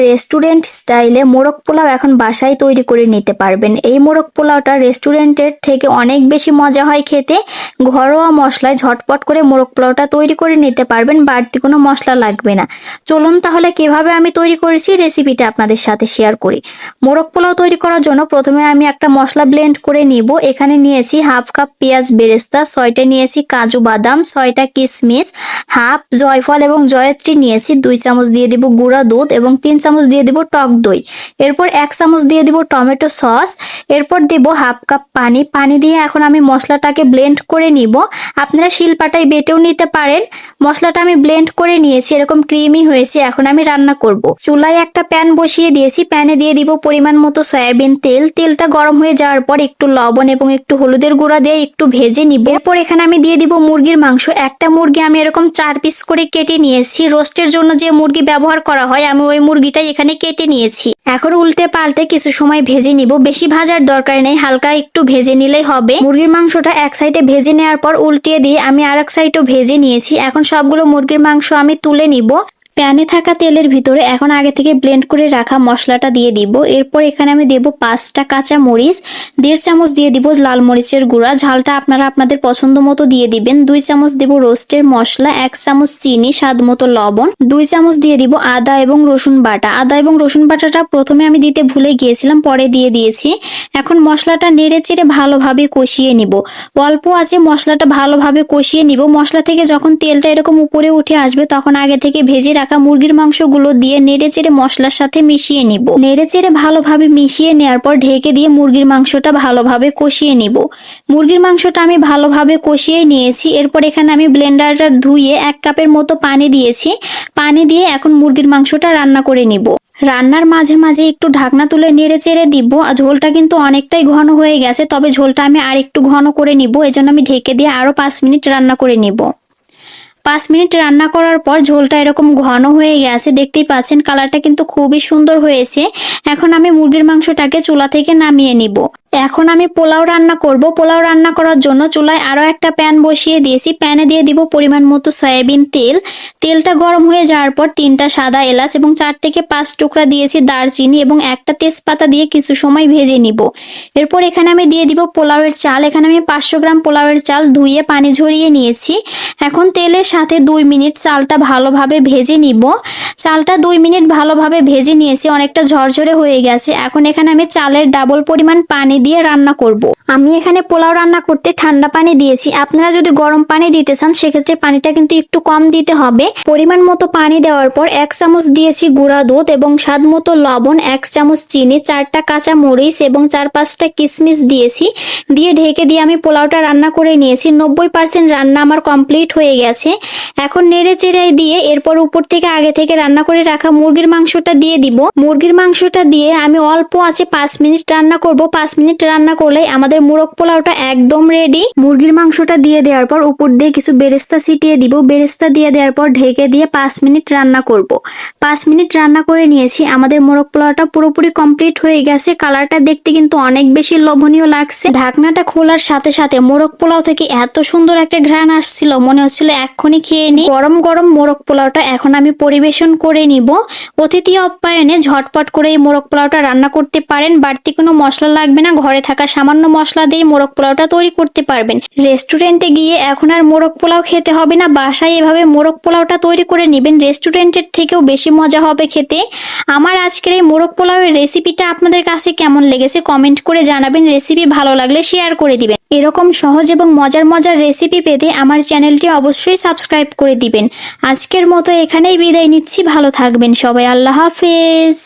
Restaurant স্টাইলে মোরগ পোলাও এখন বাসায় তৈরি করে নিতে পারবেন। এই মোরগ পোলাওটা রেস্টুরেন্টের থেকে অনেক বেশি মজা হয় খেতে। ঘরোয়া মশলায় ঝটপট করে মোরগ পোলাওটা তৈরি করে নিতে পারবেন, বাড়তি কোনো মশলা লাগবে না। চলুন তাহলে কিভাবে আমি তৈরি করেছি রেসিপিটা আপনাদের সাথে শেয়ার করি। মোরগ পোলাও তৈরি করার জন্য প্রথমে আমি একটা মশলা ব্লেন্ড করে নিব। এখানে নিয়েছি হাফ কাপ পেঁয়াজ বেরেস্তা, 6টা নিয়েছি কাজু বাদাম, 6টা কিশমিশ, হাফ জয়ফল এবং জয়ত্রী নিয়েছি, 2 চামচ দিয়ে দিব গুঁড়া দুধ এবং 3 চামচ দিয়ে দিব টক দই। এরপর 1 চামচ দিয়ে দিব টমেটো সস। এরপর দিব হাফ কাপ পানি দিয়ে এখন আমি মশলাটাকে ব্লেন্ড করে নিব। আপনারা শিলপাটায় বেটেও নিতে পারেন। মশলাটা আমি ব্লেন্ড করে নিয়েছি, এরকম ক্রিমি হয়েছে। এখন আমি রান্না করব। চুলায় একটা প্যান বসিয়ে দিয়েছি, প্যানে দিয়ে দিব পরিমাণ মতো সয়াবিন তেল। তেলটা গরম হয়ে যাওয়ার পর একটু লবণ এবং একটু হলুদের গুঁড়া দিয়ে একটু ভেজে নিব। এরপর এখানে আমি দিয়ে দিব মুরগির মাংস। একটা মুরগি আমি এরকম 4 পিস করে কেটে নিয়েছি। রোস্টের জন্য যে মুরগি ব্যবহার করা হয় আমি ওই মুরগিটাই এখানে কেটে নিয়েছি। এখন উল্টে পাল্টে কিছু সময় ভেজে নিব। বেশি ভাজার দরকার নেই, হালকা একটু ভেজে নিলেই হবে। মুরগির মাংসটা এক সাইডে ভেজে নেওয়ার পর উল্টিয়ে দিয়ে আমি আরেক সাইডও ভেজে নিয়েছি। এখন সবগুলো মুরগির মাংস আমি তুলে নিব। প্যানে থাকা তেলের ভিতরে এখন আগে থেকে ব্লেন্ড করে রাখা মশলাটা দিয়ে দিব। এরপর এখানে আমি দেব 5টা কাঁচা মরিচ, 1.5 চামচ দিয়ে দিব লাল মরিচের গুঁড়া, ঝালটা আপনারা আপনাদের পছন্দ মতো দিয়ে দিবেন। 2 চামচ দেব রোস্টের মশলা, 1 চামচ চিনি, স্বাদ মতো লবণ, 2 চামচ দিয়ে দিব আদা এবং রসুন বাটা। আদা এবং রসুন বাটাটা প্রথমে আমি দিতে ভুলে গিয়েছিলাম, পরে দিয়ে দিয়েছি। এখন মশলাটা নেড়ে চেড়ে ভালোভাবে কষিয়ে নিব। অল্প আছে মশলাটা ভালোভাবে কষিয়ে নিব। মশলা থেকে যখন তেলটা এরকম উপরে উঠে আসবে তখন আগে থেকে ভেজে রাখা মুরগির মাংসগুলো দিয়ে নেড়ে চেড়ে মশলার সাথে মিশিয়ে নিব। নেড়ে চেড়ে ভালোভাবে মিশিয়ে নেওয়ার পর ঢেকে দিয়ে মুরগির মাংসটা ভালোভাবে কষিয়ে নিব। মুরগির মাংসটা আমি ভালোভাবে কষিয়ে নিয়েছি। এরপর এখানে আমি ব্লেন্ডারটা ধুয়ে 1 কাপের মতো পানি দিয়েছি। পানি দিয়ে এখন মুরগির মাংসটা রান্না করে নিব। রান্নার মাঝে মাঝে একটু ঢাকনা তুলে নেড়ে চেড়ে দিব। ঝোলটা কিন্তু অনেকটাই ঘন হয়ে গেছে, তবে ঝোলটা আমি আর একটু ঘন করে নিব। এজন্য আমি ঢেকে দিয়ে আরো 5 মিনিট রান্না করে নিব। 5 মিনিট রান্না করার পর ঝোলটা এরকম ঘন হয়ে গেছে, দেখতেই পাচ্ছেন কালারটা কিন্তু খুবই সুন্দর হয়েছে। এখন আমি মুরগির মাংসটাকে চুলা থেকে নামিয়ে নিব। এখন আমি পোলাও রান্না করব। পোলাও রান্না করার জন্য চুলায় আরো একটা প্যান বসিয়ে দিয়েছি। প্যানে দিয়ে দিব পরিমাণ মতো সয়াবিন তেল। তেলটা গরম হয়ে যাওয়ার পর 3টা সাদা এলাচ এবং 4 থেকে 5 টুকরা দিয়েছি দারচিনি এবং একটা তেজপাতা দিয়ে কিছু সময় ভেজে নিব। এরপর এখানে আমি দিয়ে দিব পোলাওয়ের চাল। এখানে আমি 500 গ্রাম পোলাওয়ের চাল ধুয়ে পানি ঝরিয়ে নিয়েছি। এখন তেলের সাথে 2 মিনিট চালটা ভালোভাবে ভেজে নিব। চালটা 2 মিনিট ভালোভাবে ভেজে নিয়েছি, অনেকটা ঝরঝরে হয়ে গেছে। এখন এখানে আমি চালের ডাবল পরিমাণ পানি দিয়ে রান্না করব। আমি এখানে পোলাও রান্না করতে ঠান্ডা পানি দিয়েছি। আপনারা যদি গরম পানি দিতে চান সেক্ষেত্রে পানিটা কিন্তু একটু কম দিতে হবে। পরিমাণ মতো পানি দেওয়ার পর 1 চামচ দিয়েছি গুঁড়া দুধ এবং স্বাদ মতো লবণ, 1 চামচ চিনি, 4টা কাঁচা মরিচ এবং 4-5টা কিশমিশ দিয়েছি। দিয়ে ঢেকে দিয়ে আমি পোলাওটা রান্না করে নিয়েছি। 90% রান্না আমার কমপ্লিট হয়ে গেছে। এখন নেড়ে চেড়ে দিয়ে এরপর উপর থেকে আগে থেকে রান্না করে রাখা মুরগির মাংসটা দিয়ে দিব। মুরগির মাংসটা দিয়ে আমি অল্প আছে 5 মিনিট রান্না করব। 5 মিনিট রান্না করলে আমাদের মোরগ পোলাওটা একদম রেডি। মুরগির মাংসটা দিয়ে দেওয়ার পর উপর দিয়ে কিছু বেরেস্তা ছিটিয়ে দিব। বেরেস্তা দিয়ে দেওয়ার পর ঢেকে দিয়ে 5 মিনিট রান্না করব। 5 মিনিট রান্না করে নিয়েছি। আমাদের মোরগ পোলাওটা পুরোপুরি কমপ্লিট হয়ে গেছে। কালারটা দেখতে কিন্তু অনেক বেশি লোভনীয় লাগছে। ঢাকনাটা খোলার সাথে সাথে মোরগ পোলাও থেকে এত সুন্দর একটা ঘ্রাণ আসছিল, মনে হচ্ছিল এক্ষুনি খেয়ে নিই। গরম গরম মোরগ পোলাওটা এখন আমি পরিবেশন করে নিব। অতিথি আপ্যায়নে ঝটপট করে এই মোরগ পোলাওটা রান্না করতে পারেন। বাড়তি কোনো মশলা লাগবে না, ঘরে থাকা সামান্য মশলা দিয়ে মোরগ পোলাওটা তৈরি করতে পারবেন। রেস্টুরেন্টে গিয়ে এখন আর মোরগ পোলাও খেতে হবে না, বাসায় এভাবে মোরগ পোলাওটা তৈরি করে নেবেন। রেস্টুরেন্টের থেকেও বেশি মজা হবে খেতে। আমার আজকের এই মোরগ পোলাওয়ের রেসিপিটা আপনাদের কাছে কেমন লেগেছে কমেন্ট করে জানাবেন। রেসিপি ভালো লাগলে শেয়ার করে দিবেন। এরকম সহজ এবং মজার মজার রেসিপি পেতে আমার চ্যানেলটি অবশ্যই সাবস্ক্রাইব করে দিবেন। আজকের মতো এখানেই বিদায় নিচ্ছি। ভালো থাকবেন সবাই। আল্লাহ হাফেজ।